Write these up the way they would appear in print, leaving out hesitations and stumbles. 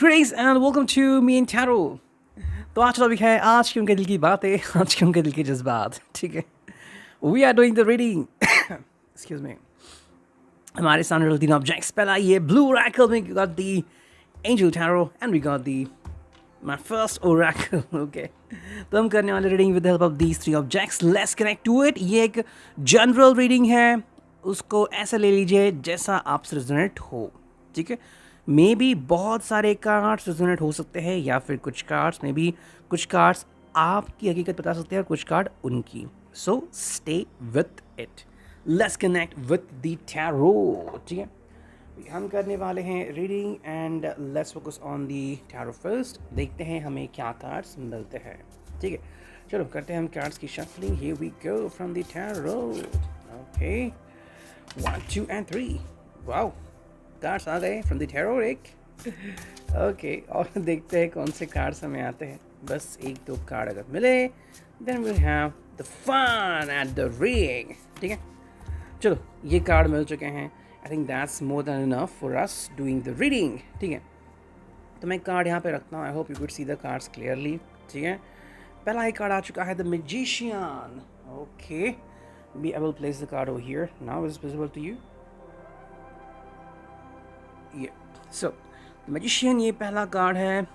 Grace and welcome to me and Taro. तो आज topic है आज के उनके दिल की बातें आज के उनके दिल के जज्बात ठीक है we are doing the reading excuse me हमारे सामने तीन ऑब्जेक्ट्स पहला ये ब्लू रैकल में we got the angel tarot and we got the my first oracle okay तो हम करने वाले reading with help of these three objects let's connect to it ये एक जनरल रीडिंग है उसको ऐसा ले लीजिए जैसा आपसे रेजोनेट हो ठीक है मे बी बहुत सारे कार्ड्स रेजोनेट हो सकते हैं या फिर कुछ कार्ड्स मे बी कुछ कार्ड्स आपकी हकीकत बता सकते हैं और कुछ कार्ड उनकी so stay with it let's connect with the tarot ठीक है हम करने वाले हैं reading and let's focus on the tarot first देखते हैं हमें क्या कार्ड्स मिलते हैं ठीक है चलो करते हैं हम कार्ड्स की shuffling here we go from the tarot okay 1 2 and 3 wow cards आ गए फ्रॉम द टैरो एक ओके और देखते हैं कौन से कार्ड्स हमें आते हैं बस एक दो कार्ड अगर मिले then we have the fun at the reading ठीक है चलो ये कार्ड मिल चुके हैं I think that's more than enough for us doing the reading ठीक है तो मैं कार्ड यहाँ पे रखता हूँ I hope you could see the cards clearly ठीक है पहला एक कार्ड आ चुका है the magician okay be I will place the card over here now is visible to you so magician ये पहला कार्ड है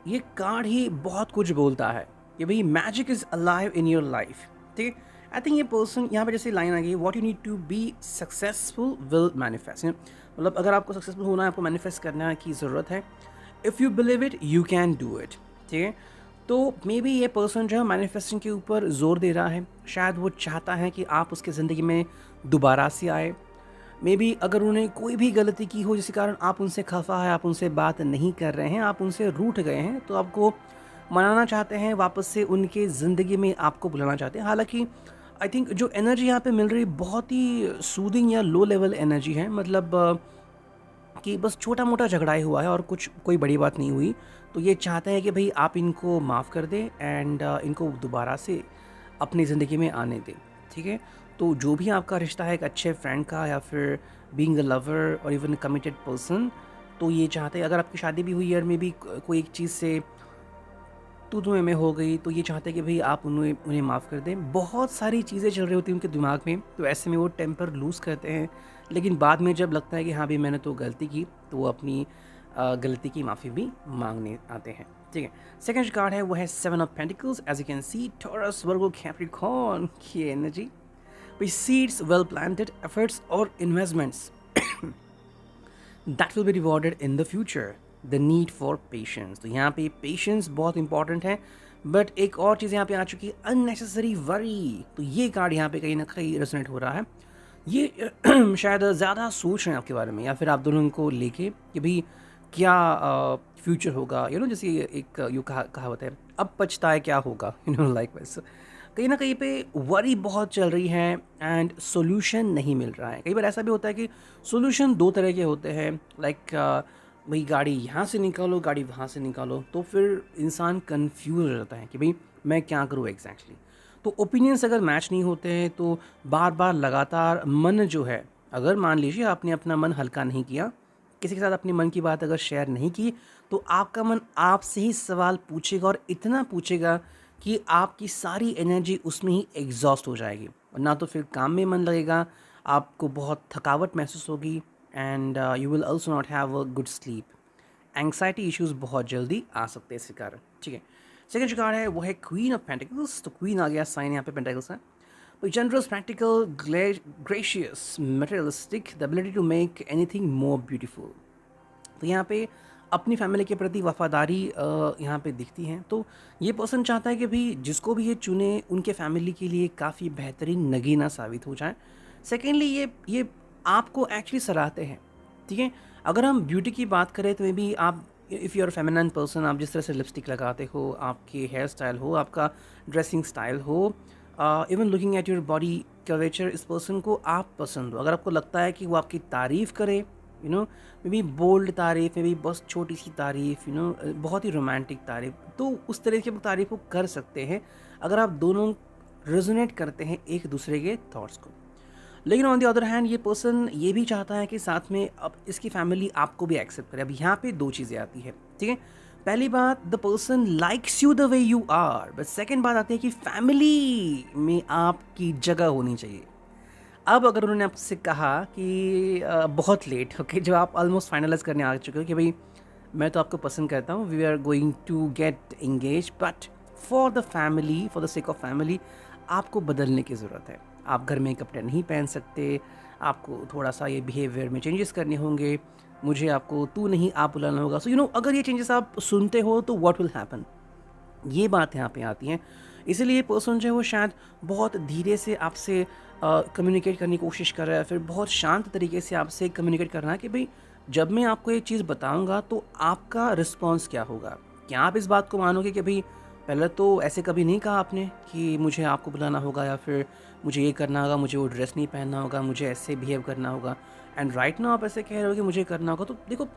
ये कार्ड ही बहुत कुछ बोलता है कि भाई magic is alive in your life ठीक है आई थिंक ये पर्सन यहाँ पे जैसे लाइन आ गई what you need to be successful will manifest मतलब अगर आपको सक्सेसफुल होना है आपको मैनिफेस्ट करने की ज़रूरत है if you believe it you can do it ठीक है तो मे बी ये पर्सन जो है मैनिफेस्टिंग के ऊपर जोर दे रहा है शायद वो चाहता है कि आप उसके ज़िंदगी में दोबारा से आए मे बी अगर उन्होंने कोई भी गलती की हो जिसके कारण आप उनसे खफा है आप उनसे बात नहीं कर रहे हैं आप उनसे रूठ गए हैं तो आपको मनाना चाहते हैं वापस से उनके ज़िंदगी में आपको बुलाना चाहते हैं हालांकि आई थिंक जो एनर्जी यहाँ पे मिल रही है बहुत ही सूदिंग या लो लेवल एनर्जी है मतलब कि बस छोटा मोटा झगड़ा ही हुआ है और कोई बड़ी बात नहीं हुई तो ये चाहते हैं कि भाई आप इनको माफ़ कर दें एंड इनको दोबारा से अपनी ज़िंदगी में आने दें ठीक है तो जो भी आपका रिश्ता है एक अच्छे फ्रेंड का या फिर बीइंग अ लवर और इवन कमिटेड पर्सन तो ये चाहते हैं अगर आपकी शादी भी हुई है और मे बी कोई एक चीज़ से तू में हो गई तो ये चाहते हैं कि भाई आप उन्हें माफ़ कर दें बहुत सारी चीज़ें चल रही होती हैं उनके दिमाग में तो ऐसे में वो टेम्पर लूज़ करते हैं लेकिन बाद में जब लगता है कि हाँ भाई मैंने तो गलती की तो वो अपनी गलती की माफ़ी भी मांगने आते हैं ठीक है सेकंड कार्ड है वो है 7 of pentacles as you can see Taurus Virgo Capricorn की energy which seeds well planted efforts or investments that will be rewarded in the future the need for patience तो यहाँ पे patience बहुत important है but एक और चीज़ यहाँ पे आ चुकी है unnecessary worry तो ये कार्ड यहाँ पे कहीं ना कहीं रेजोनेट हो रहा है ये शायद ज़्यादा सोच रहे हैं आपके बारे में या फिर आप दोनों को लेके कि भाई क्या फ्यूचर होगा जैसे एक यू कहावत है अब पछताए क्या होगा लाइक वैसे कहीं ना कहीं पे वरी बहुत चल रही है एंड सॉल्यूशन नहीं मिल रहा है कई बार ऐसा भी होता है कि सॉल्यूशन दो तरह के होते हैं लाइक भाई गाड़ी यहाँ से निकालो गाड़ी वहाँ से निकालो तो फिर इंसान कंफ्यूज हो जाता है कि भाई मैं क्या करूँ एग्जैक्टली तो ओपिनियंस अगर मैच नहीं होते हैं तो बार बार लगातार मन जो है अगर मान लीजिए आपने अपना मन हल्का नहीं किया किसी के साथ अपने मन की बात अगर शेयर नहीं की तो आपका मन आपसे ही सवाल पूछेगा और इतना पूछेगा कि आपकी सारी एनर्जी उसमें ही एग्जॉस्ट हो जाएगी और ना तो फिर काम में मन लगेगा आपको बहुत थकावट महसूस होगी and you will also not have a good sleep anxiety issues बहुत जल्दी आ सकते हैं इसके कारण ठीक है सेकंड जो कार्ड है वो है क्वीन ऑफ पेंटिकल्स तो क्वीन आ गया साइन यहाँ पे पेंटिकल्स है तो generous practical gracious materialistic the ability to make anything more beautiful तो यहाँ पे अपनी फैमिली के प्रति वफादारी यहाँ पे दिखती है तो ये पर्सन चाहता है कि भाई जिसको भी ये चुने उनके फैमिली के लिए काफ़ी बेहतरीन नगीना साबित हो जाए सेकेंडली ये आपको एक्चुअली सराहते हैं ठीक है अगर हम ब्यूटी की बात करें तो मे बी आप if you are feminine person आप जिस तरह से लिपस्टिक लगाते हो आपके हेयर स्टाइल हो आपका ड्रेसिंग स्टाइल हो even looking at your body curvature इस पर्सन को आप पसंद हो अगर आपको लगता है कि वो आपकी तारीफ़ करे मे बी बोल्ड तारीफ़ में भी बस छोटी सी तारीफ़ बहुत ही रोमांटिक तारीफ़ तो उस तरह की तारीफ़ को कर सकते हैं अगर आप दोनों रेजोनेट करते हैं एक दूसरे के थॉट्स को लेकिन ऑन द अदर हैंड ये पर्सन ये भी चाहता है कि साथ में अब इसकी फैमिली आपको भी एक्सेप्ट करे। अब यहाँ पे दो चीज़ें आती है, ठीक है। पहली बात, the person likes you the way you are, but second बात आती है कि फैमिली में आपकी जगह होनी चाहिए। अब अगर उन्होंने आपसे कहा कि बहुत लेट, ओके, जब आप ऑलमोस्ट फाइनलाइज करने आ चुके हो कि भाई मैं तो आपको पसंद करता हूँ, we are going to get engage, but for the family, for the sake of family आपको बदलने की ज़रूरत है। आप घर में कपड़े नहीं पहन सकते, आपको थोड़ा सा ये बिहेवियर में चेंजेस करने होंगे, मुझे आपको तू नहीं आप बुलाना होगा। सो अगर ये चेंजेस आप सुनते हो तो व्हाट विल हैपन, ये बात यहाँ पे आती हैं। इसीलिए पर्सन जो है वो शायद बहुत धीरे से आपसे कम्युनिकेट करने की कोशिश कर रहा है, फिर बहुत शांत तरीके से आपसे कम्युनिकेट कर रहा है कि भाई जब मैं आपको ये चीज़ बताऊंगा तो आपका रिस्पॉन्स क्या होगा। क्या आप इस बात को मानोगे कि भाई पहले तो ऐसे कभी नहीं कहा आपने कि मुझे आपको बुलाना होगा या फिर मुझे ये करना होगा, मुझे वो ड्रेस नहीं पहनना होगा, मुझे ऐसे बिहेव करना होगा, एंड राइट नाउ आप ऐसे कह रहे हो कि मुझे करना होगा। तो देखो,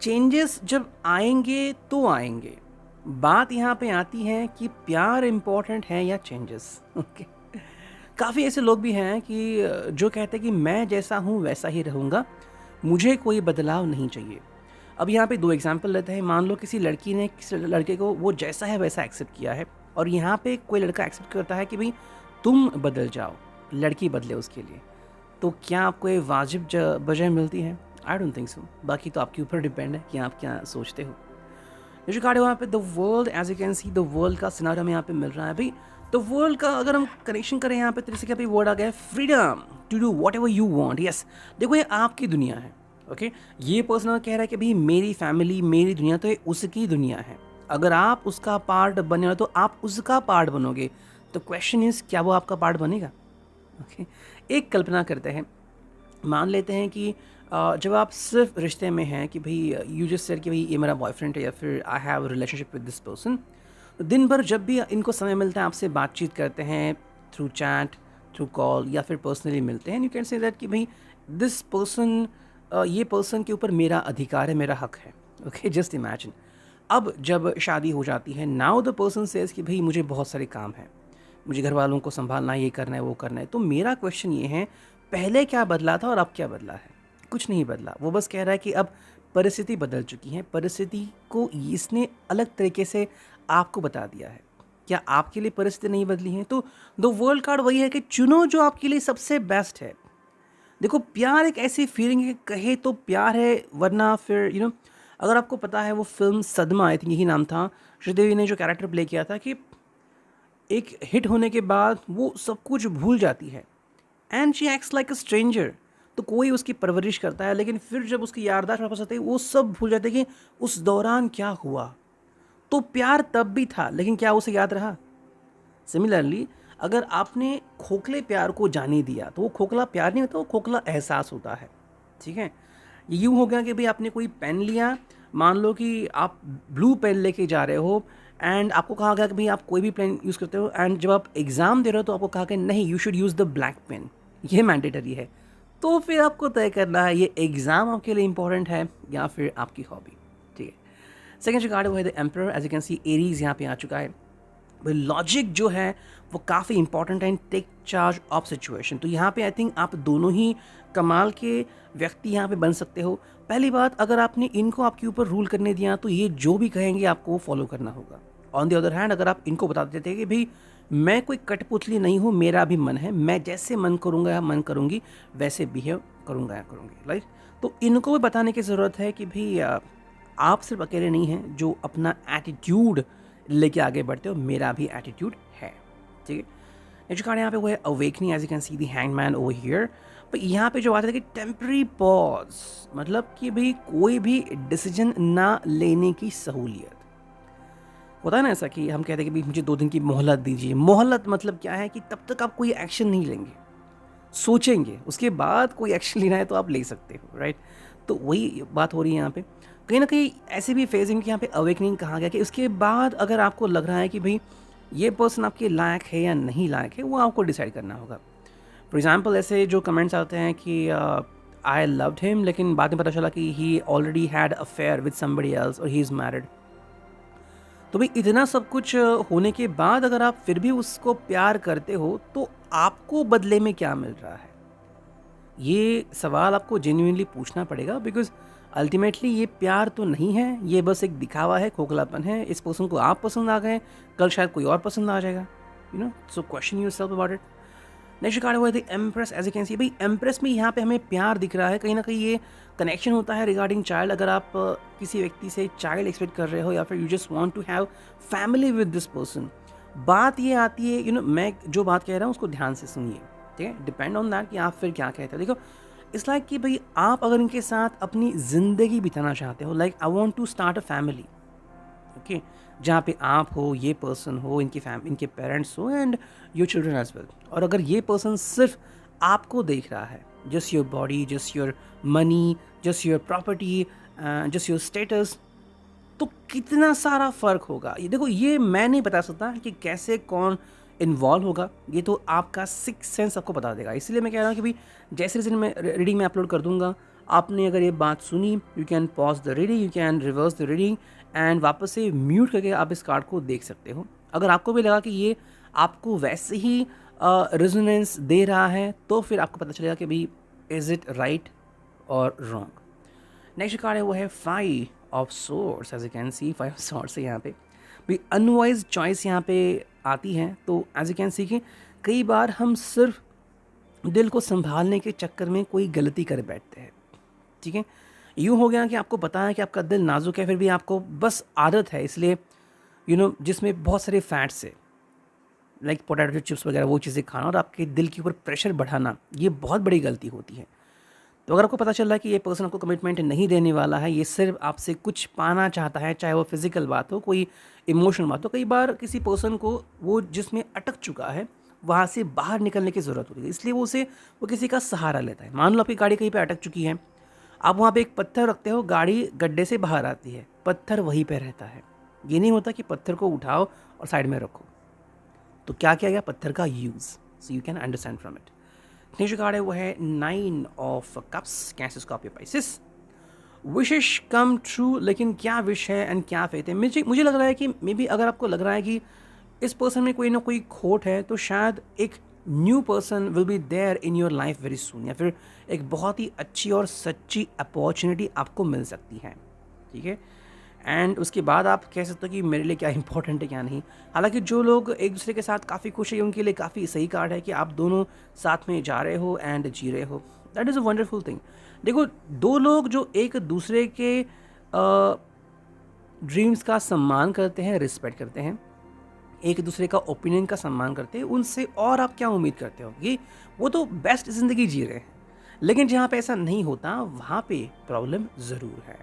चेंजेस जब आएंगे तो आएंगे, बात यहाँ पे आती है कि प्यार इम्पोर्टेंट है या चेंजेस, ओके। काफ़ी ऐसे लोग भी हैं कि जो कहते हैं कि मैं जैसा हूँ वैसा ही रहूँगा, मुझे कोई बदलाव नहीं चाहिए। अब यहाँ पे दो एग्जांपल लेते हैं। मान लो किसी लड़की ने किसी लड़के को वो जैसा है वैसा एक्सेप्ट किया है, और यहाँ पे कोई लड़का एक्सेप्ट करता है कि भाई तुम बदल जाओ, लड़की बदले उसके लिए, तो क्या आपको ये वाजिब वजह मिलती है? I don't think so. बाकी तो आपके ऊपर डिपेंड है कि आप क्या सोचते हो। जो कार्ड है वहाँ पे the world, as you can see the world का सिनारियो हमें यहाँ पे मिल रहा है भाई। द वर्ल्ड का अगर हम कनेक्शन करें यहाँ पे तो जैसे कि वर्ड आ गया है freedom to do whatever you want. Yes, देखो ये आपकी दुनिया है, ओके। ये पर्सन कह रहा है कि भाई मेरी फैमिली मेरी दुनिया, तो ये उसकी दुनिया है। अगर आप उसका पार्ट बने हो तो आप उसका पार्ट बनोगे। तो क्वेश्चन इज, क्या वो आपका पार्ट बनेगा? ओके, एक कल्पना करते हैं, मान लेते हैं कि जब आप सिर्फ रिश्ते में हैं कि भाई यू जस्ट सेड कि भाई ये मेरा बॉयफ्रेंड है या फिर I have relationship with this person, तो दिन भर जब भी इनको समय मिलता है आपसे बातचीत करते हैं, थ्रू चैट, थ्रू कॉल या फिर पर्सनली मिलते हैं, यू कैन से दैट कि भाई दिस पर्सन, ये पर्सन के ऊपर मेरा अधिकार है, मेरा हक है, ओके। जस्ट इमेजिन, अब जब शादी हो जाती है, नाउ द पर्सन सेज कि भाई मुझे बहुत सारे काम हैं, मुझे घर वालों को संभालना है, ये करना है, वो करना है। तो मेरा क्वेश्चन ये है, पहले क्या बदला था और अब क्या बदला है? कुछ नहीं बदला। वो बस कह रहा है कि अब परिस्थिति बदल चुकी है, परिस्थिति को इसने अलग तरीके से आपको बता दिया है। क्या आपके लिए परिस्थिति नहीं बदली है? तो द वर्ल्ड कार्ड वही है कि चुनो जो आपके लिए सबसे बेस्ट है। देखो, प्यार एक ऐसी फीलिंग है, कहे तो प्यार है, वरना फिर अगर आपको पता है वो फिल्म सदमा, आई थिंक यही नाम था, श्रीदेवी ने जो कैरेक्टर प्ले किया था कि एक हिट होने के बाद वो सब कुछ भूल जाती है, and she acts like a stranger. तो कोई उसकी परवरिश करता है, लेकिन फिर जब उसकी याददाश्त वापस आती है वो सब भूल जाते हैं कि उस दौरान क्या हुआ। तो प्यार तब भी था, लेकिन क्या उसे याद रहा? सिमिलरली, अगर आपने खोखले प्यार को जाने दिया तो वो खोखला प्यार नहीं होता, वो खोखला एहसास होता है, ठीक है। ये यूँ हो गया कि भाई आपने कोई पेन लिया, मान लो कि आप ब्लू पेन लेके जा रहे हो, एंड आपको कहा गया कि भाई आप कोई भी पेन यूज़ करते हो, एंड जब आप एग्ज़ाम दे रहे हो तो आपको कहा कि नहीं, you should use the black pen, ये मैंडेटरी है। तो फिर आपको तय करना है, ये एग्ज़ाम आपके लिए इंपॉर्टेंट है या फिर आपकी हॉबी, ठीक है। सेकेंड जो कार्ड है वो है the emperor. As you can see Aries यहाँ पे आ चुका है। लॉजिक जो है वो काफ़ी इंपॉर्टेंट है इन टेक चार्ज ऑफ सिचुएशन। तो यहाँ पे आई थिंक आप दोनों ही कमाल के व्यक्ति यहाँ पे बन सकते हो। पहली बात, अगर आपने इनको आपके ऊपर रूल करने दिया तो ये जो भी कहेंगे आपको फॉलो करना होगा। ऑन द अदर हैंड, अगर आप इनको बता देते हैं कि भाई मैं कोई कठपुतली नहीं हूँ, मेरा भी मन है, मैं जैसे मन करूँगा या मन करूँगी वैसे बिहेव करूँगा या करूँगी, राइट। तो इनको भी बताने की ज़रूरत है कि भाई आप सिर्फ अकेले नहीं हैं जो अपना एटीट्यूड लेके आगे बढ़ते हो, मेरा भी एटीट्यूड है, ठीक है। नेक्स्ट कार्ड यहाँ पे वो है awakening. As you can see the hangman over here. पर यहाँ पे जो आता है कि टेम्पररी पॉज, मतलब कि भाई कोई भी डिसीजन ना लेने की सहूलियत। होता है ना ऐसा कि हम कहते हैं कि भाई मुझे 2 दिन की मोहलत दीजिए। मोहलत मतलब क्या है कि तब तक आप कोई एक्शन नहीं लेंगे, सोचेंगे, उसके बाद कोई एक्शन लेना है तो आप ले सकते हो, राइट। तो वही बात हो रही है यहाँ पे। कहीं ना कहीं ऐसे भी फेजिंग कि यहाँ पे अवेकनिंग कहा गया कि उसके बाद अगर आपको लग रहा है कि भाई ये पर्सन आपके लायक है या नहीं लायक है, वो आपको डिसाइड करना होगा। फॉर एग्जाम्पल, ऐसे जो कमेंट्स आते हैं कि आई लव्ड हिम, लेकिन बाद में पता चला कि he already had affair with somebody else और ही इज़ मैरिड। तो भाई इतना सब कुछ होने के बाद अगर आप फिर भी उसको प्यार करते हो तो आपको बदले में क्या मिल रहा है? ये सवाल आपको जेन्युइनली पूछना पड़ेगा, बिकॉज़ अल्टीमेटली ये प्यार तो नहीं है, ये बस एक दिखावा है, खोखलापन है। इस पर्सन को आप पसंद आ गए, कल शायद कोई और पसंद आ जाएगा, so question yourself about it. Next card हुआ the empress. As you can see, भाई एम्प्रेस में यहाँ पे हमें प्यार दिख रहा है, कहीं ना कहीं ये कनेक्शन होता है रिगार्डिंग चाइल्ड। अगर आप किसी व्यक्ति से चाइल्ड एक्सपेक्ट कर रहे हो या फिर you just want to have family with this person, बात ये आती है मैं जो बात कह रहा हूँ उसको ध्यान से सुनिए, ठीक है। डिपेंड ऑन दैट कि आप फिर क्या कहते हो। देखो, इट्स लाइक कि भाई आप अगर इनके साथ अपनी ज़िंदगी बिताना चाहते हो, like I want to start a family, okay, जहाँ पे आप हो, ये पर्सन हो, इनके पेरेंट्स हो and your children as well. और अगर ये पर्सन सिर्फ आपको देख रहा है, just your body, just your money, just your property, just your status, तो कितना सारा फ़र्क होगा। ये देखो, ये मैं नहीं बता सकता कि कैसे कौन इन्वॉल्व होगा, ये तो आपका सिक्स सेंस आपको बता देगा। इसलिए मैं कह रहा हूँ कि भाई जैसे रीडिंग में अपलोड कर दूंगा, आपने अगर ये बात सुनी, you can pause the reading, you can reverse the reading and वापस से म्यूट करके आप इस कार्ड को देख सकते हो। अगर आपको भी लगा कि ये आपको वैसे ही रेजोनेंस दे रहा है, तो फिर आपको पता चलेगा कि भाई इज़ इट राइट और रॉन्ग। नेक्स्ट कार्ड है वो है 5 of swords. As you can see 5 of swords है यहाँ पे भी अनवाइज चॉइस यहाँ पे आती है। तो एज यू कैन सी कि कई बार हम सिर्फ दिल को संभालने के चक्कर में कोई गलती कर बैठते हैं, ठीक है। यूँ हो गया कि आपको पता है कि आपका दिल नाजुक है, फिर भी आपको बस आदत है, इसलिए जिसमें बहुत सारे फैट्स है, लाइक पोटैटो चिप्स वगैरह, वो चीज़ें खाना और आपके दिल के ऊपर प्रेशर बढ़ाना, ये बहुत बड़ी गलती होती है। तो अगर आपको पता चल रहा है कि ये पर्सन आपको कमिटमेंट नहीं देने वाला है, ये सिर्फ आपसे कुछ पाना चाहता है, चाहे वो फिजिकल बात हो, कोई इमोशनल बात हो, कई बार किसी पर्सन को वो जिसमें अटक चुका है वहाँ से बाहर निकलने की ज़रूरत होती है, इसलिए वो किसी का सहारा लेता है। मान लो आपकी गाड़ी कहीं पे अटक चुकी है, आप वहाँ पे एक पत्थर रखते हो, गाड़ी गड्ढे से बाहर आती है, पत्थर वहीं पे रहता है। ये नहीं होता कि पत्थर को उठाओ और साइड में रखो। तो क्या किया गया, पत्थर का use, so you can understand from it. Next card है वो है 9 of cups. Cancer, Scorpio, Pisces. Wishes come true, लेकिन क्या विश है एंड क्या फेथ है। मुझे लग रहा है कि मे बी अगर आपको लग रहा है कि इस पर्सन में कोई ना कोई खोट है, तो शायद एक new person will be there in your life very soon, या फिर एक बहुत ही अच्छी और सच्ची अपॉर्चुनिटी आपको मिल सकती है, ठीक है। एंड उसके बाद आप कह सकते हो कि मेरे लिए क्या इंपॉर्टेंट है क्या नहीं। हालांकि जो लोग एक दूसरे के साथ काफ़ी खुश है, उनके लिए काफ़ी सही कार्ड है कि आप दोनों साथ में जा रहे हो एंड जी रहे हो। That is a wonderful thing. देखो, दो लोग जो एक दूसरे के ड्रीम्स का सम्मान करते हैं, रिस्पेक्ट करते हैं, एक दूसरे का ओपिनियन का सम्मान करते हैं, उनसे और आप क्या उम्मीद करते हो कि वो तो बेस्ट ज़िंदगी जी रहे हैं। लेकिन जहाँ पे ऐसा नहीं होता, वहाँ पे प्रॉब्लम ज़रूर है।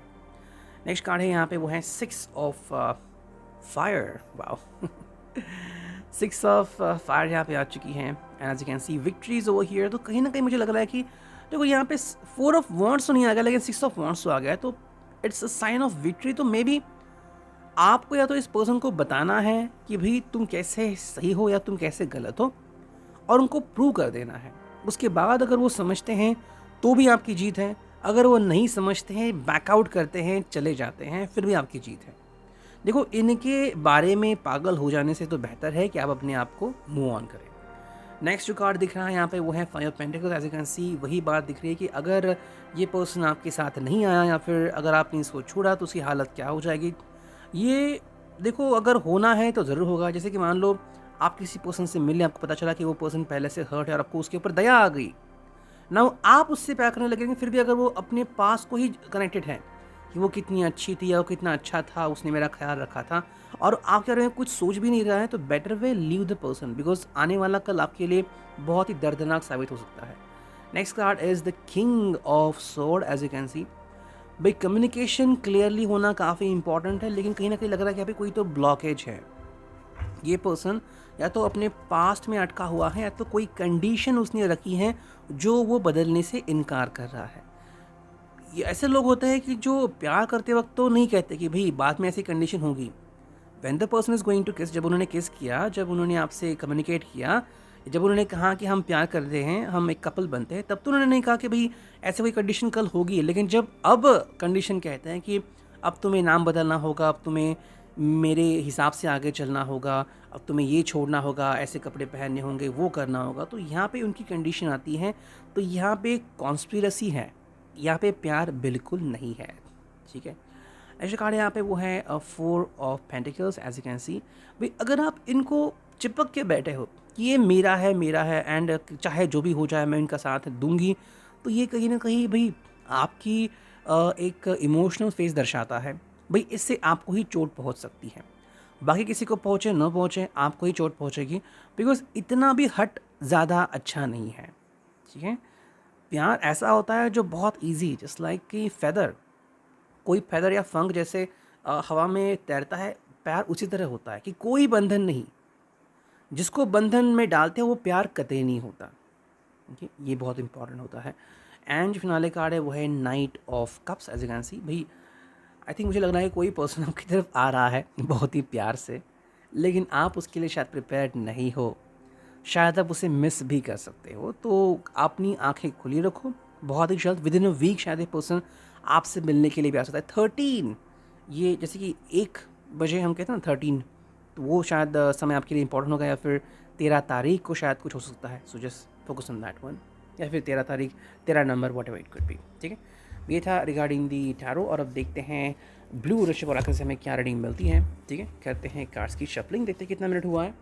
नेक्स्ट कार्ड है यहाँ पे वो है 6 of fire. Wow 6 of fire यहाँ पे आ चुकी है and as you can see victories over here. तो कहीं ना कहीं मुझे लग रहा है कि देखो यहाँ पे 4 ऑफ वॉन्ट्स तो नहीं आ गया, लेकिन 6 ऑफ वॉन्ट्स तो आ गया है, तो it's a sign of victory. तो मे बी आपको या तो इस पर्सन को बताना है कि भाई तुम कैसे सही हो या तुम कैसे गलत हो, और उनको प्रूव कर देना है। उसके बाद अगर वो समझते हैं तो भी आपकी जीत है, अगर वो नहीं समझते हैं, बैकआउट करते हैं, चले जाते हैं, फिर भी आपकी जीत है। देखो, इनके बारे में पागल हो जाने से तो बेहतर है कि आप अपने आप को मूव ऑन करें। नेक्स्ट जो कार्ड दिख रहा है यहाँ पे वो है 5 of pentacles. As you can see वही बात दिख रही है कि अगर ये पर्सन आपके साथ नहीं आया या फिर अगर आपने इसको छोड़ा तो उसकी हालत क्या हो जाएगी। ये देखो, अगर होना है तो ज़रूर होगा। जैसे कि मान लो आप किसी पर्सन से मिले, आपको पता चला कि वो पर्सन पहले से हर्ट है और आपको उसके ऊपर दया आ गई ना, आप उससे प्यार करने लगेंगे, फिर भी अगर वो अपने पास को ही कनेक्टेड है कि वो कितनी अच्छी थी या वो कितना अच्छा था, उसने मेरा ख्याल रखा था, और आप कह रहे हैं कुछ सोच भी नहीं रहा है, तो better way leave the person, because आने वाला कल आपके लिए बहुत ही दर्दनाक साबित हो सकता है। Next card is the king of sword. As you can see भाई कम्युनिकेशन क्लियरली होना काफ़ी इंपॉर्टेंट है, लेकिन कहीं ना कहीं लग रहा है कि अभी कोई तो ब्लॉकेज है। ये पर्सन या तो अपने पास्ट में अटका हुआ है, या तो कोई कंडीशन उसने रखी है जो वो बदलने से इनकार कर रहा है। ये ऐसे लोग होते हैं कि जो प्यार करते वक्त तो नहीं कहते कि भाई बाद में ऐसी कंडीशन होगी। When the person is going to kiss, जब उन्होंने किस किया, जब उन्होंने आपसे कम्युनिकेट किया, जब उन्होंने कहा कि हम प्यार करते हैं, हम एक कपल बनते हैं, तब तो उन्होंने नहीं कहा कि भाई ऐसे कोई कंडीशन कल होगी। लेकिन जब अब कंडीशन कहते हैं कि अब तुम्हें नाम बदलना होगा, अब तुम्हें मेरे हिसाब से आगे चलना होगा, अब तुम्हें ये छोड़ना होगा, ऐसे कपड़े पहनने होंगे, वो करना होगा। तो यहाँ पे उनकी कंडीशन आती है, तो यहाँ पे कॉन्स्पिरेसी है, यहाँ पे प्यार बिल्कुल नहीं है, ठीक है। ऐसे कार्ड यहाँ पे वो है 4 of pentacles, as you can see. भाई अगर आप इनको चिपक के बैठे हो कि ये मेरा है एंड चाहे जो भी हो जाए मैं इनका साथ दूंगी, तो ये कहीं ना कहीं भाई आपकी एक इमोशनल फेस दर्शाता है। भाई इससे आपको ही चोट पहुंच सकती है, बाकी किसी को पहुंचे न पहुंचे आपको ही चोट पहुंचेगी, बिकॉज इतना भी हट ज़्यादा अच्छा नहीं है, ठीक है। प्यार ऐसा होता है जो बहुत इजी, जस्ट लाइक कि फेदर, कोई फेदर या फंक जैसे हवा में तैरता है, प्यार उसी तरह होता है कि कोई बंधन नहीं, जिसको बंधन में डालते हैं वो प्यार कतई नहीं होता, ओके। ये बहुत इंपॉर्टेंट होता है। एंड जो फिनाले कार्ड है वो है knight of cups, as you can see. भाई आई थिंक मुझे लग रहा है कोई पर्सन आपकी तरफ आ रहा है बहुत ही प्यार से, लेकिन आप उसके लिए शायद प्रिपेयर्ड नहीं हो, शायद आप उसे मिस भी कर सकते हो। तो अपनी आंखें खुली रखो, बहुत ही जल्द विद इन अ वीक शायद ये पर्सन आपसे मिलने के लिए भी आ सकता है। 13, ये जैसे कि 1 बजे हम कहते हैं ना 13, तो वो शायद समय आपके लिए इंपॉर्टेंट होगा, या फिर 13 तारीख को शायद कुछ हो सकता है। So just focus on that one, या फिर 13 तारीख, 13 number, what ever it could be, ठीक है। ये था रिगार्डिंग दी टैरो। और अब देखते हैं ब्लू ऋषभ ओरेकल से हमें क्या रीडिंग मिलती है, ठीक है। करते हैं कार्ड्स की शफलिंग, देखते हैं कितना मिनट हुआ है।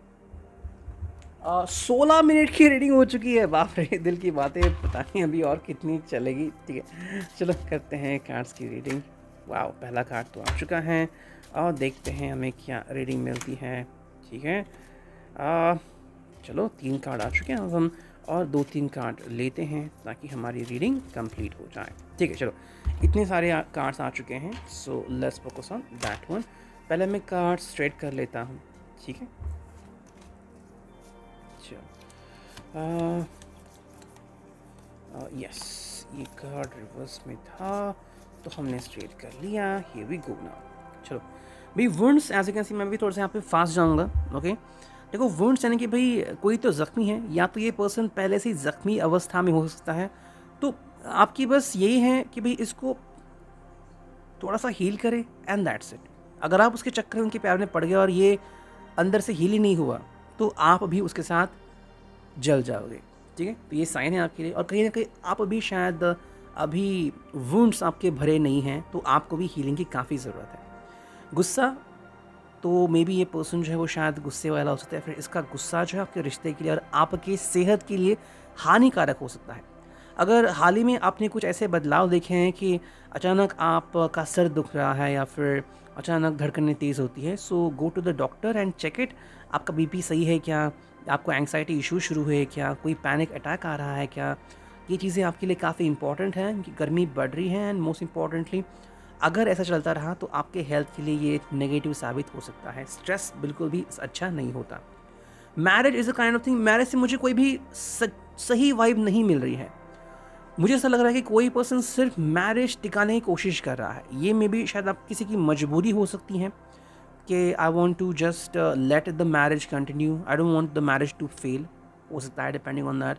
16 मिनट की रीडिंग हो चुकी है, बाप रे, दिल की बातें, पता नहीं अभी और कितनी चलेगी, ठीक है। चलो करते हैं कार्ड्स की रीडिंग। वाह, पहला कार्ड तो आ चुका है और देखते हैं हमें क्या रीडिंग मिलती है, ठीक है। चलो 3 कार्ड आ चुके हैं, अब हम और 2-3 कार्ड लेते हैं ताकि हमारी रीडिंग कंप्लीट हो जाए, ठीक है। चलो इतने सारे कार्ड्स आ चुके हैं, so let's focus on that one. पहले मैं कार्ड स्ट्रेट कर लेता हूँ, ठीक है। यस, ये कार्ड रिवर्स में था तो हमने स्ट्रेट कर लिया, हियर वी गो नाउ। चलो भाई, wounds, as you can see, मैं भी थोड़ा सा यहाँ पे फास्ट जाऊँगा, ओके। देखो वुंड्स यानी कि भाई कोई तो ज़ख्मी है, या तो ये पर्सन पहले से ही ज़ख्मी अवस्था में हो सकता है, तो आपकी बस यही है कि भाई इसको थोड़ा सा हील करे एंड दैट्स इट। अगर आप उसके चक्कर में, उनके प्यार में पड़ गए और ये अंदर से हील ही नहीं हुआ, तो आप भी उसके साथ जल जाओगे, ठीक है। तो ये साइन है आपके लिए, और कहीं ना कहीं आप अभी शायद अभी वुंड्स आपके भरे नहीं हैं, तो आपको भी हीलिंग की काफ़ी ज़रूरत है। गुस्सा, तो मे बी ये पर्सन जो है वो शायद गुस्से वाला हो सकता है, फिर इसका गुस्सा जो है आपके रिश्ते के लिए और आपके सेहत के लिए हानिकारक हो सकता है। अगर हाल ही में आपने कुछ ऐसे बदलाव देखे हैं कि अचानक आपका सर दुख रहा है या फिर अचानक धड़कनें तेज़ होती है, so go to the doctor and check it. आपका बीपी सही है क्या, आपको एंग्जाइटी इशू शुरू हुए क्या, कोई पैनिक अटैक आ रहा है क्या, ये चीज़ें आपके लिए काफ़ी इंपॉर्टेंट हैं कि गर्मी बढ़ रही है। एंड मोस्ट इम्पॉर्टेंटली, अगर ऐसा चलता रहा तो आपके हेल्थ के लिए ये नेगेटिव साबित हो सकता है। स्ट्रेस बिल्कुल भी अच्छा नहीं होता। Marriage is a kind of thing, marriage से मुझे कोई भी सही वाइब नहीं मिल रही है। मुझे ऐसा लग रहा है कि कोई पर्सन सिर्फ मैरिज टिकाने की कोशिश कर रहा है। ये मे बी शायद आप किसी की मजबूरी हो सकती है कि I want to just let the marriage continue, I don't want the marriage to fail, हो सकता है डिपेंडिंग ऑन दैट।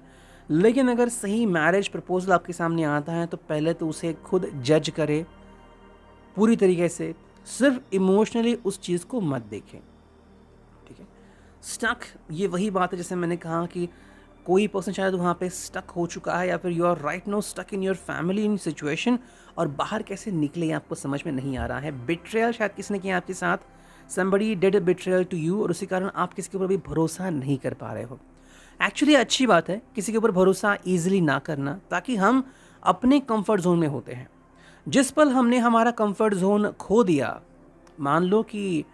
लेकिन अगर सही मैरिज प्रपोजल आपके सामने आता है तो पहले तो उसे खुद जज करे पूरी तरीके से, सिर्फ इमोशनली उस चीज़ को मत देखें, ठीक है। स्टक, ये वही बात है जैसे मैंने कहा कि कोई पर्सन शायद वहाँ पे स्टक हो चुका है, या फिर you are right no stuck in your family in situation, और बाहर कैसे निकले आपको समझ में नहीं आ रहा है। बिट्रेयल शायद किसने किया आपके साथ, somebody did a betrayal to you, और उसी कारण आप किसी के ऊपर भी भरोसा नहीं कर पा रहे हो। एक्चुअली अच्छी बात है किसी के ऊपर भरोसा ईजिली ना करना, ताकि हम अपने कंफर्ट जोन में होते हैं। जिस पल हमने हमारा कंफर्ट जोन खो दिया, मान लो कि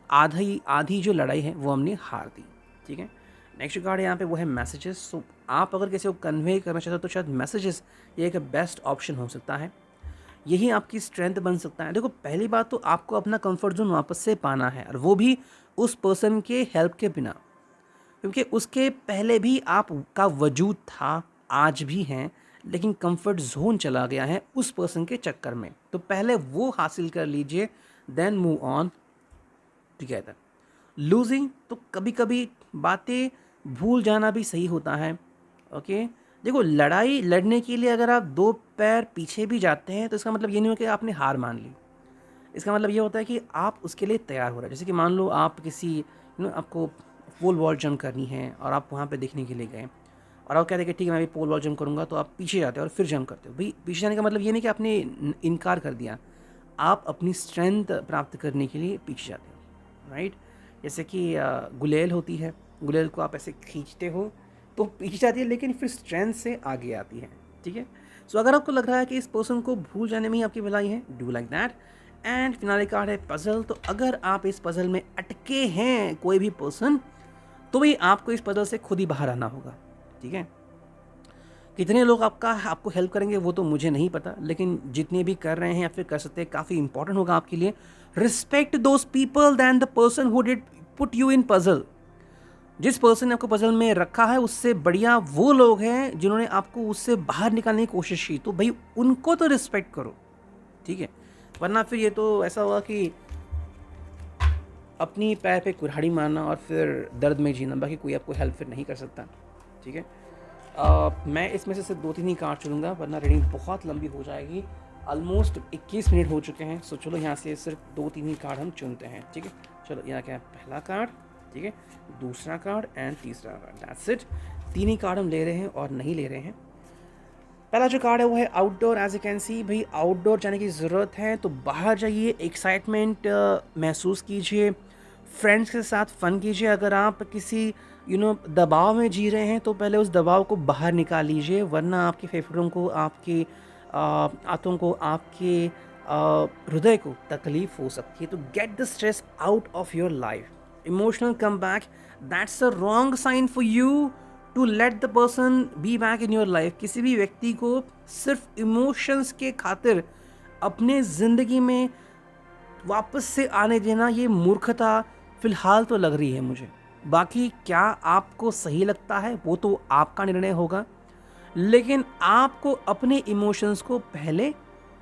आधी आधी जो लड़ाई है वो हमने हार दी, ठीक है। नेक्स्ट कार्ड यहाँ पे वो है मैसेजेस। सो आप अगर किसी को कन्वे करना चाहते हो तो शायद मैसेजेस ये एक बेस्ट ऑप्शन हो सकता है, यही आपकी स्ट्रेंथ बन सकता है। देखो पहली बात तो आपको अपना कंफर्ट जोन वापस से पाना है, और वो भी उस पर्सन के हेल्प के बिना, क्योंकि उसके पहले भी आपका वजूद था, आज भी हैं, लेकिन कंफर्ट जोन चला गया है उस पर्सन के चक्कर में। तो पहले वो हासिल कर लीजिए, then move on together. Losing, तो कभी कभी बातें भूल जाना भी सही होता है, ओके। देखो लड़ाई लड़ने के लिए अगर आप 2 पैर पीछे भी जाते हैं तो इसका मतलब ये नहीं हो कि आपने हार मान ली, इसका मतलब ये होता है कि आप उसके लिए तैयार हो रहे हैं। जैसे कि मान लो आप किसी आपको पोल वॉल्ट जंप करनी है और आप वहाँ पे देखने के लिए गए और आप कहते हैं कि ठीक है मैं भी पोल वॉल्ट जंप करूँगा, तो आप पीछे जाते हो और फिर जंप करते हो। भाई पीछे जाने का मतलब ये नहीं कि आपने इनकार कर दिया, आप अपनी स्ट्रेंथ प्राप्त करने के लिए पीछे जाते हो, राइट। जैसे कि गुलेल होती है, गुलेल को आप ऐसे खींचते हो तो पीछे जाती है, लेकिन फिर स्ट्रेंथ से आगे आती है, ठीक है। सो अगर आपको लग रहा है कि इस पर्सन को भूल जाने में ही आपकी भलाई है, do like that. And finale card है पजल। तो अगर आप इस पजल में अटके हैं, कोई भी पर्सन, तो भाई आपको इस पजल से खुद ही बाहर आना होगा, ठीक है। कितने लोग आपको हेल्प करेंगे वो तो मुझे नहीं पता, लेकिन जितने भी कर रहे हैं या फिर कर सकते हैं, काफ़ी इंपॉर्टेंट होगा आपके लिए। Respect those people than the person who did put you in puzzle. जिस पर्सन ने आपको पजल में रखा है उससे बढ़िया वो लोग हैं जिन्होंने आपको उससे बाहर निकालने की कोशिश की, तो भाई उनको तो रिस्पेक्ट करो, ठीक है। वरना फिर ये तो ऐसा होगा कि अपनी पैर पे कुल्हाड़ी मारना और फिर दर्द में जीना, बाकी कोई आपको हेल्प फिर नहीं कर सकता, ठीक है। मैं इसमें से सिर्फ 2-3 ही कार्ड चुनूँगा, वरना रीडिंग बहुत लंबी हो जाएगी। ऑलमोस्ट 21 मिनट हो चुके हैं। सो चलो यहाँ से सिर्फ 2-3 ही कार्ड हम चुनते हैं, ठीक है। चलो यहाँ क्या है, पहला कार्ड, ठीक है, दूसरा कार्ड एंड तीसरा card, that's it. 3 he card हम ले रहे हैं और नहीं ले रहे हैं। पहला जो कार्ड है वो है outdoor. As you can see, भाई आउटडोर जाने की ज़रूरत है तो बाहर जाइए, एक्साइटमेंट महसूस कीजिए, फ्रेंड्स के साथ फ़न कीजिए। अगर आप किसी दबाव में जी रहे हैं तो पहले उस दबाव को बाहर निकाल लीजिए, वरना आपके फेफड़ों को, आपके आंतों को, आपके हृदय को तकलीफ़ हो सकती है। तो get the stress out of your life. Emotional come back, that's a wrong sign for you to let the person be back in your life. किसी भी व्यक्ति को सिर्फ इमोशंस के खातिर अपने ज़िंदगी में वापस से आने देना, ये मूर्खता फ़िलहाल तो लग रही है मुझे। बाकी क्या आपको सही लगता है वो तो आपका निर्णय होगा, लेकिन आपको अपने इमोशंस को पहले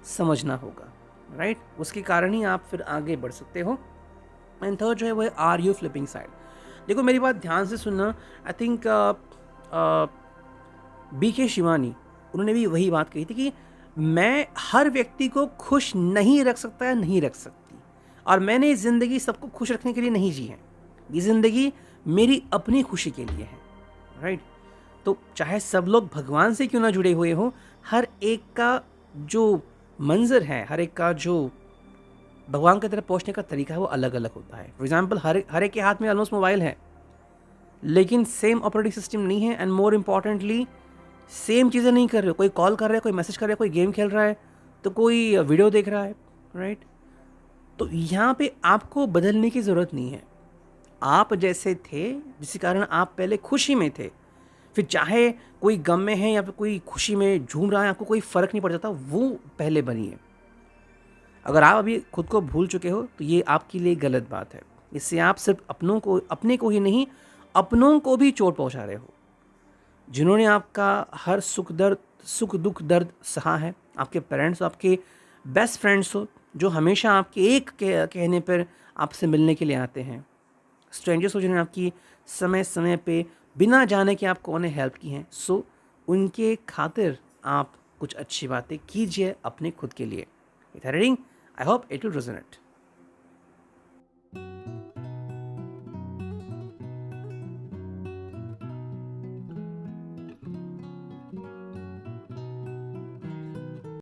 समझना होगा, राइट। उसके कारण ही आप फिर आगे बढ़ सकते हो। एंड थर्ड जो है वो है आर यू फ्लिपिंग साइड। देखो मेरी बात ध्यान से सुनना। आई थिंक BK शिवानी, उन्होंने भी वही बात कही थी कि मैं हर व्यक्ति को खुश नहीं रख सकता या नहीं रख सकती, और मैंने ये ज़िंदगी सबको खुश रखने के लिए नहीं जी है, ये ज़िंदगी मेरी अपनी खुशी के लिए है, राइट। तो चाहे सब लोग भगवान से क्यों ना जुड़े हुए हो, हर एक का जो मंजर है, हर एक का जो भगवान की तरफ पहुंचने का तरीका है वो अलग अलग होता है। फॉर एग्जाम्पल हर एक के हाथ में ऑलमोस्ट मोबाइल है, लेकिन सेम ऑपरेटिंग सिस्टम नहीं है, एंड मोर इम्पॉर्टेंटली सेम चीज़ें नहीं कर रहे हो। कोई कॉल कर रहा है, कोई मैसेज कर रहा है, कोई गेम खेल रहा है, तो कोई वीडियो देख रहा है, राइट। तो यहाँ पे आपको बदलने की ज़रूरत नहीं है। आप जैसे थे, जिसके कारण आप पहले खुशी में थे, फिर चाहे कोई गम में है या फिर कोई खुशी में झूम रहा है, आपको कोई फ़र्क नहीं पड़ जाता, वो पहले बनिए। अगर आप अभी खुद को भूल चुके हो तो ये आपके लिए गलत बात है। इससे आप सिर्फ अपने को ही नहीं, अपनों को भी चोट पहुंचा रहे हो। जिन्होंने आपका हर सुख दुख दर्द सहा है, आपके पेरेंट्स हो, आपके बेस्ट फ्रेंड्स हो, जो हमेशा आपके एक कहने पर आपसे मिलने के लिए आते हैं, स्ट्रेंजर्स हो जिन्होंने आपकी समय समय पे बिना जाने कि आपको उन्हें हेल्प की हैं। सो उनके खातिर आप कुछ अच्छी बातें कीजिए अपने खुद के लिए। Reading, I hope it will resonate.